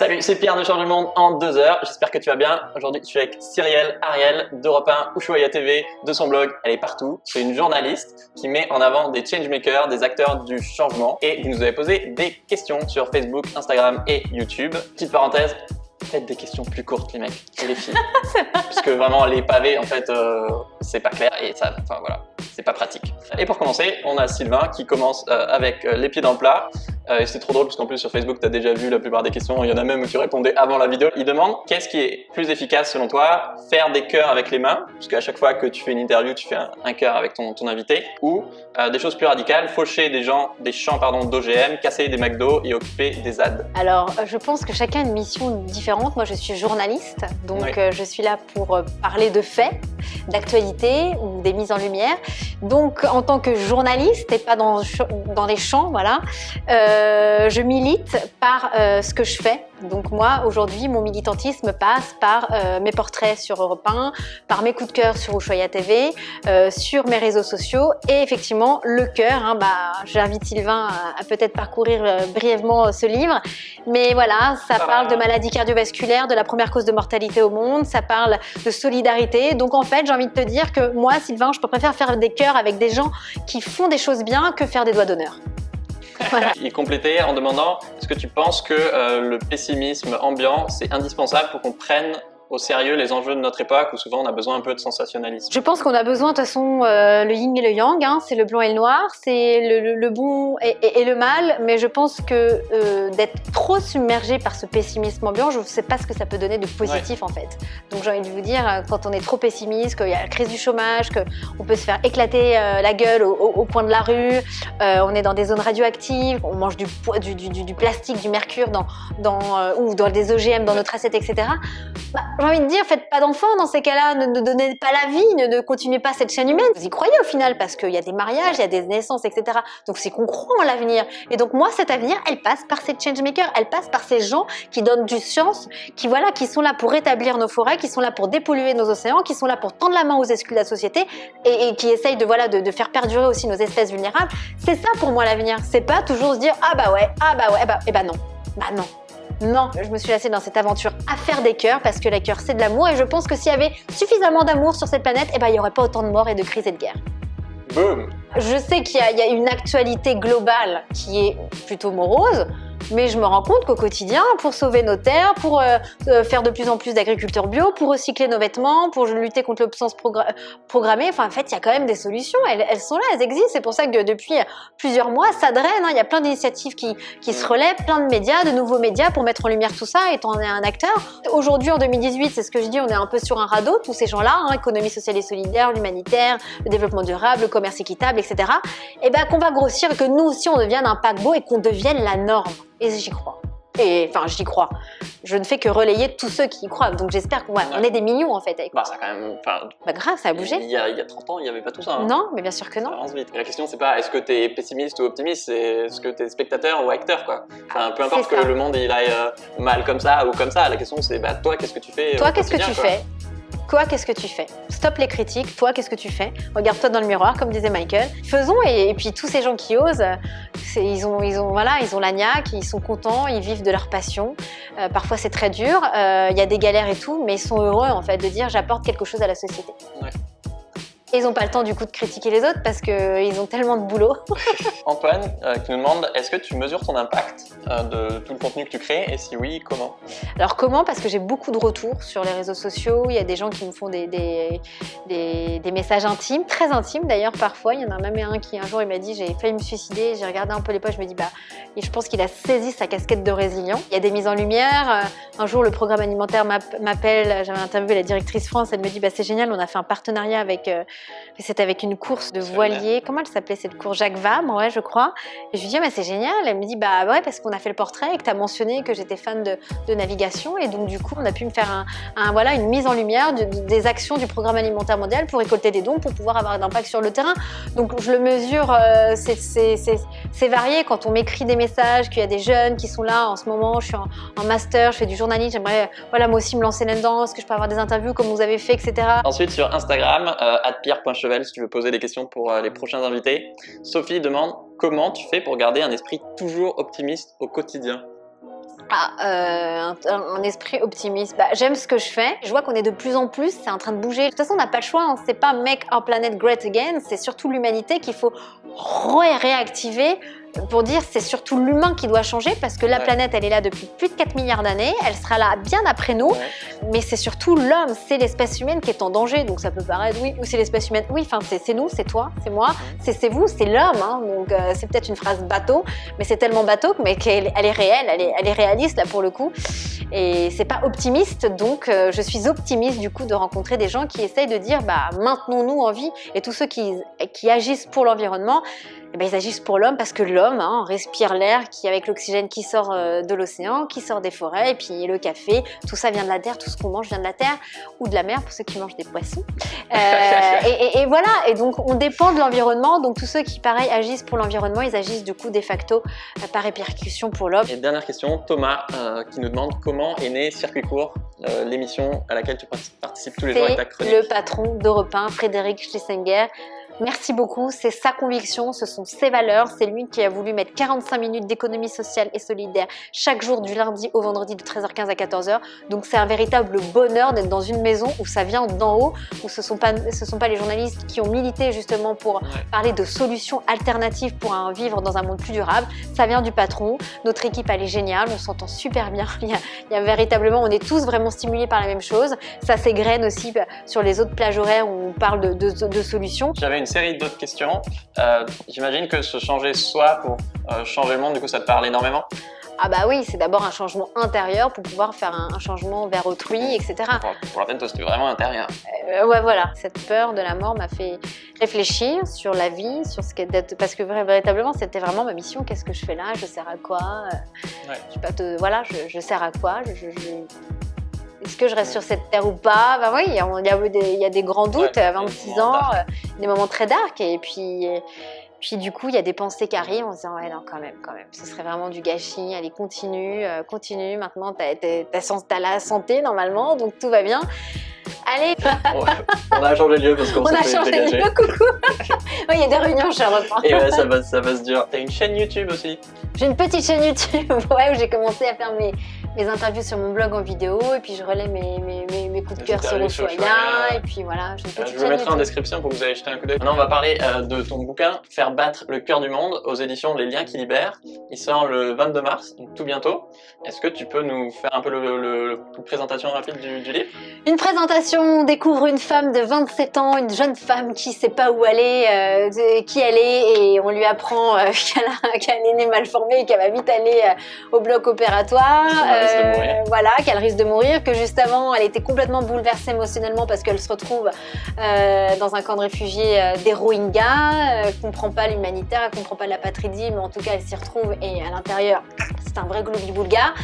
Salut, c'est Pierre de Change le Monde en 2 heures. J'espère que tu vas bien. Aujourd'hui, je suis avec Cyrielle Ariel d'Europe 1, Ushuaïa TV, de son blog. Elle est partout. C'est une journaliste qui met en avant des changemakers, des acteurs du changement. Et vous nous avez posé des questions sur Facebook, Instagram et YouTube. Petite parenthèse, faites des questions plus courtes, les mecs et les filles. Parce que vraiment, les pavés, en fait, c'est pas clair et ça, enfin voilà, c'est pas pratique. Et pour commencer, on a Sylvain qui commence avec les pieds dans le plat. Et c'est trop drôle parce qu'en plus sur Facebook, tu as déjà vu la plupart des questions. Il y en a même où tu répondais avant la vidéo. Il demande qu'est-ce qui est plus efficace selon toi, faire des cœurs avec les mains, parce qu'à chaque fois que tu fais une interview, tu fais un cœur avec ton invité, ou des choses plus radicales, faucher des champs d'OGM, casser des McDo et occuper des ZAD. Alors, je pense que chacun a une mission différente. Moi, je suis journaliste, donc Oui. je suis là pour parler de faits, d'actualité ou des mises en lumière. Donc, en tant que journaliste et pas dans les champs, voilà, je milite par ce que je fais. Donc moi, aujourd'hui, mon militantisme passe par mes portraits sur Europe 1, par mes coups de cœur sur Ushuaïa TV, sur mes réseaux sociaux et effectivement le cœur. J'invite Sylvain à peut-être parcourir brièvement ce livre. Mais voilà, ça parle de maladies cardiovasculaires, de la première cause de mortalité au monde, ça parle de solidarité. Donc en fait, j'ai envie de te dire que moi, Sylvain, je préfère faire des cœurs avec des gens qui font des choses bien que faire des doigts d'honneur. Voilà. Il complétait en demandant est-ce que tu penses que le pessimisme ambiant c'est indispensable pour qu'on prenne au sérieux les enjeux de notre époque où souvent on a besoin un peu de sensationnalisme? Je pense qu'on a besoin de toute façon le yin et le yang, hein, c'est le blanc et le noir, c'est le bon et le mal, mais je pense que d'être trop submergé par ce pessimisme ambiant, je ne sais pas ce que ça peut donner de positif en fait. Donc j'ai envie de vous dire, quand on est trop pessimiste, qu'il y a la crise du chomage, qu'on peut se faire éclater la gueule au coin de la rue, on est dans des zones radioactives, on mange du plastique, du mercure ou dans des OGM dans notre assiette, etc. J'ai envie de dire, faites pas d'enfants dans ces cas-là, ne donnez pas la vie, ne continuez pas cette chaîne humaine. Vous y croyez au final parce qu'il y a des mariages, il y a des naissances, etc. Donc c'est qu'on croit en l'avenir. Et donc moi, cet avenir, elle passe par ces changemakers, elle passe par ces gens qui donnent du sens, qui sont là pour rétablir nos forêts, qui sont là pour dépolluer nos océans, qui sont là pour tendre la main aux exclus de la société et qui essayent de faire perdurer aussi nos espèces vulnérables. C'est ça pour moi l'avenir. C'est pas toujours se dire non. Non, je me suis lassée dans cette aventure à faire des cœurs parce que les cœurs c'est de l'amour et je pense que s'il y avait suffisamment d'amour sur cette planète, il n'y aurait pas autant de morts et de crises et de guerres. Boum! Je sais qu'il y a une actualité globale qui est plutôt morose, mais je me rends compte qu'au quotidien, pour sauver nos terres, pour faire de plus en plus d'agriculture bio, pour recycler nos vêtements, pour lutter contre l'obsolescence programmée, enfin en fait il y a quand même des solutions, elles sont là, elles existent. C'est pour ça que depuis plusieurs mois, ça draine, hein. Il y a plein d'initiatives qui se relèvent, plein de médias, de nouveaux médias pour mettre en lumière tout ça, étant un acteur. Aujourd'hui en 2018, c'est ce que je dis, on est un peu sur un radeau, tous ces gens-là, hein, économie sociale et solidaire, l'humanitaire, le développement durable, le commerce équitable, etc. Et ben qu'on va grossir et que nous aussi on devienne un paquebot et qu'on devienne la norme. Et j'y crois. J'y crois. Je ne fais que relayer tous ceux qui y croient. Donc j'espère qu'on est des millions en fait. Avec ça quand même. Grave, ça a bougé. Il y a 30 ans, il n'y avait pas tout ça. Hein. Non, mais bien sûr que non. Ça avance vite. Et la question, c'est pas est-ce que tu es pessimiste ou optimiste, c'est est-ce que tu es spectateur ou acteur, quoi. Enfin, peu importe que le monde il aille mal comme ça ou comme ça. La question, c'est toi, qu'est-ce que tu fais? Toi, qu'est-ce que tu fais? Toi, qu'est-ce que tu fais? Stop les critiques. Toi, qu'est-ce que tu fais? Regarde-toi dans le miroir, comme disait Michael. Faisons, et puis tous ces gens qui osent, ils ont la niaque, ils sont contents, ils vivent de leur passion. Parfois, c'est très dur, il y a des galères et tout, mais ils sont heureux en fait de dire j'apporte quelque chose à la société. Ouais. Et ils n'ont pas le temps du coup de critiquer les autres parce qu'ils ont tellement de boulot. Antoine qui nous demande est-ce que tu mesures ton impact de tout le contenu que tu crées et si oui, comment? Alors comment? Parce que j'ai beaucoup de retours sur les réseaux sociaux, il y a des gens qui me font des messages intimes, très intimes d'ailleurs parfois. Il y en a même un qui un jour il m'a dit j'ai failli me suicider, j'ai regardé un peu les poches, je me dis et je pense qu'il a saisi sa casquette de résilient. Il y a des mises en lumière, un jour le programme alimentaire m'appelle, j'avais interviewé la directrice France, elle me dit c'est génial, on a fait un partenariat avec... C'était avec une course de voiliers. Comment elle s'appelait cette course? Jacques Vabre, ouais, je crois. Et je lui dis, c'est génial. Elle me dit, ouais, parce qu'on a fait le portrait et que tu as mentionné que j'étais fan de navigation. Et donc, du coup, on a pu me faire une mise en lumière des actions du programme alimentaire mondial pour récolter des dons pour pouvoir avoir un impact sur le terrain. Donc, je le mesure, c'est varié. Quand on m'écrit des messages, qu'il y a des jeunes qui sont là en ce moment, je suis en master, je fais du journalisme, j'aimerais moi aussi me lancer là-dedans. Est-ce que je peux avoir des interviews comme vous avez fait, etc. Ensuite, sur Instagram, @pierre.chevel si tu veux poser des questions pour les prochains invités. Sophie demande comment tu fais pour garder un esprit toujours optimiste au quotidien? Un esprit optimiste. Bah, j'aime ce que je fais. Je vois qu'on est de plus en plus, c'est en train de bouger. De toute façon, on n'a pas le choix. Hein. C'est pas make our planet great again. C'est surtout l'humanité qu'il faut réactiver pour dire c'est surtout l'humain qui doit changer parce que la planète, elle est là depuis plus de 4 milliards d'années. Elle sera là bien après nous. Mais c'est surtout l'homme, c'est l'espèce humaine qui est en danger. Donc ça peut paraître oui, ou c'est l'espèce humaine. Oui, enfin c'est nous, c'est toi, c'est moi, c'est vous, c'est l'homme. Hein. Donc c'est peut-être une phrase bateau, mais c'est tellement bateau mais qu'elle est réelle, elle est réaliste là pour le coup. Et c'est pas optimiste, donc je suis optimiste du coup de rencontrer des gens qui essayent de dire bah maintenons-nous en vie et tous ceux qui agissent pour l'environnement. Eh ben, ils agissent pour l'homme parce que l'homme respire l'air qui avec l'oxygène qui sort de l'océan, qui sort des forêts, et puis le café, tout ça vient de la terre, tout ce qu'on mange vient de la terre ou de la mer pour ceux qui mangent des poissons. Et voilà, et donc on dépend de l'environnement, donc tous ceux qui pareil agissent pour l'environnement, ils agissent du coup de facto par répercussion pour l'homme. Et dernière question, Thomas qui nous demande comment est né Circuit Court, l'émission à laquelle tu participes tous les jours avec ta chronique. C'est le patron d'Europe 1, Frédéric Schlesinger. Merci beaucoup, c'est sa conviction, ce sont ses valeurs, c'est lui qui a voulu mettre 45 minutes d'économie sociale et solidaire chaque jour du lundi au vendredi de 13h15 à 14h. Donc c'est un véritable bonheur d'être dans une maison où ça vient d'en haut, où ce sont pas les journalistes qui ont milité justement pour parler de solutions alternatives pour vivre dans un monde plus durable. Ça vient du patron, notre équipe elle est géniale, on s'entend super bien, il y a véritablement, on est tous vraiment stimulés par la même chose. Ça s'égrène aussi sur les autres plages horaires où on parle de solutions. J'avais une série d'autres questions. J'imagine que se changer soi pour changer le monde, du coup ça te parle énormément? Ah bah oui, c'est d'abord un changement intérieur pour pouvoir faire un changement vers autrui, etc. Pour la peine, toi c'était vraiment intérieur. Ouais voilà, cette peur de la mort m'a fait réfléchir sur la vie, sur ce qu'est d'être, parce que véritablement c'était vraiment ma mission. Qu'est-ce que je fais là? Je sers à quoi? Je sais pas voilà, je sers à quoi? Est-ce que je reste sur cette terre ou pas? Bah oui, il y a des grands doutes à 26 ans, des moments très dark. Et puis du coup, il y a des pensées qui arrivent en se disant ouais non quand même, ce serait vraiment du gâchis. Allez, continue. Maintenant, t'as la santé normalement, donc tout va bien. Allez. On a changé de lieu parce qu'on s'est fait dégager. On a changé de lieu, coucou. Oui, il y a des réunions chez Europe 1. Et ouais, ça va se dire. T'as une chaîne YouTube aussi? J'ai une petite chaîne YouTube, où j'ai commencé à faire mes interviews sur mon blog en vidéo, et puis je relais mes coups de cœur sur Ushuaïa, et puis voilà. Je vous mettrai en description pour que vous ayez jeté un coup d'œil. Maintenant, on va parler de ton bouquin Faire battre le cœur du monde aux éditions Les Liens qui libèrent. Il sort le 22 mars, donc tout bientôt. Est-ce que tu peux nous faire un peu une présentation rapide du livre? Une présentation, on découvre une femme de 27 ans, une jeune femme qui ne sait pas où aller, qui elle est, et on lui apprend qu'elle a un aîné mal formé et qu'elle va vite aller au bloc opératoire. Voilà, qu'elle risque de mourir, que juste avant elle était complètement bouleversée émotionnellement parce qu'elle se retrouve dans un camp de réfugiés des Rohingyas, elle comprend pas l'humanitaire, elle comprend pas l'apatridie, mais en tout cas elle s'y retrouve et à l'intérieur c'est un vrai gloubi-boulga.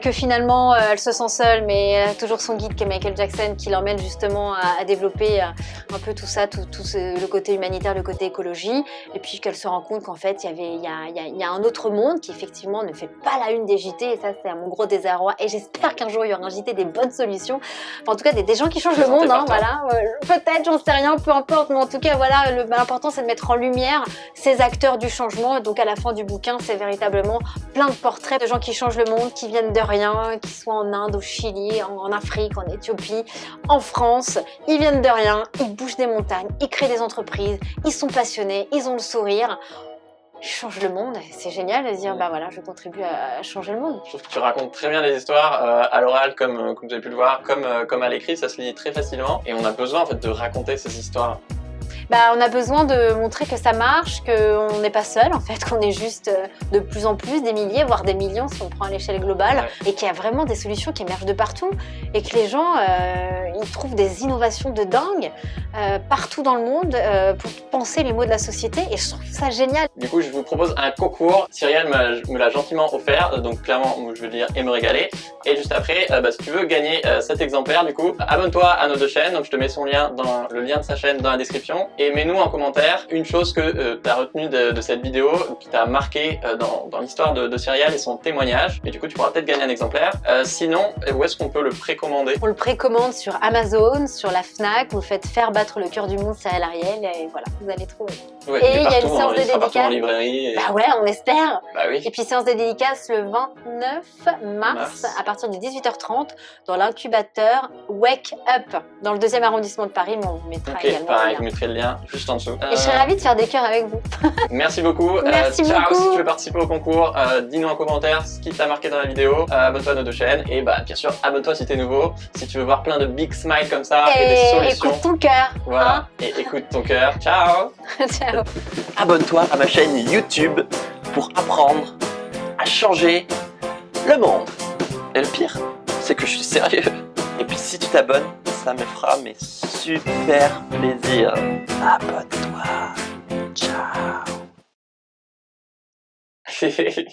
Que finalement elle se sent seule, mais elle a toujours son guide qui est Michael Jackson qui l'emmène justement à développer un peu tout ça, le côté humanitaire, le côté écologie, et puis qu'elle se rend compte qu'en fait il y a un autre monde qui effectivement ne fait pas la une des JT, et ça c'est mon gros désarroi, et j'espère qu'un jour il y aura un JT des bonnes solutions, enfin, en tout cas des gens qui changent le monde, voilà, peut-être, j'en sais rien, peu importe, mais en tout cas voilà, l'important c'est de mettre en lumière ces acteurs du changement, et donc à la fin du bouquin c'est véritablement plein de portraits de gens qui changent le monde, qui viennent de rien, qui soient en Inde, au Chili, en Afrique, en Éthiopie, en France. Ils viennent de rien, ils bougent des montagnes, ils créent des entreprises, ils sont passionnés, ils ont le sourire. Ils changent le monde, c'est génial de dire bah voilà, je contribue à changer le monde. Je trouve que tu racontes très bien les histoires à l'oral comme vous avez pu le voir, comme à l'écrit, ça se lit très facilement et on a besoin en fait de raconter ces histoires. Bah, on a besoin de montrer que ça marche, qu'on n'est pas seul en fait, qu'on est juste de plus en plus, des milliers, voire des millions si on prend à l'échelle globale, et qu'il y a vraiment des solutions qui émergent de partout, et que les gens ils trouvent des innovations de dingue partout dans le monde pour penser les mots de la société, et je trouve ça génial. Du coup, je vous propose un concours. Cyrielle me l'a gentiment offert, donc clairement, je veux dire, et me régaler. Et juste après, si tu veux gagner cet exemplaire, du coup, abonne-toi à nos deux chaînes. Donc, je te mets son lien le lien de sa chaîne dans la description. et mets-nous en commentaire une chose que tu as retenue de cette vidéo, qui t'a marqué dans l'histoire de Cyrielle et son témoignage. Et du coup, tu pourras peut-être gagner un exemplaire. Sinon, où est-ce qu'on peut le précommander? On le précommande sur Amazon, sur la Fnac. Vous faites faire battre le cœur du monde, Cyrielle Ariel, et voilà, vous allez trouver. Ouais, et il y a une partout, séance de il sera partout en dédicace. librairie. Et... Bah ouais, on espère. Bah oui. Et puis séance de dédicace le 29 mars à partir de 18h30 dans l'incubateur Wake Up dans le 2e arrondissement de Paris, mais on vous mettra également pareil, le je lien. mettrai le lien juste en dessous. Et je serais ravie de faire des cœurs avec vous. Merci beaucoup. Merci ciao, beaucoup. si tu veux participer au concours, dis-nous en commentaire ce qui t'a marqué dans la vidéo. Abonne-toi à nos 2 chaînes et bah bien sûr abonne-toi si t'es nouveau. Si tu veux voir plein de big smiles comme ça et des solutions. Écoute ton cœur. Voilà. Hein. Et écoute ton cœur. Ciao. Ciao. Abonne-toi à ma chaîne YouTube pour apprendre à changer le monde. Et le pire, c'est que je suis sérieux. Et puis si tu t'abonnes, ça me fera mais super plaisir. Abonne-toi. Ciao.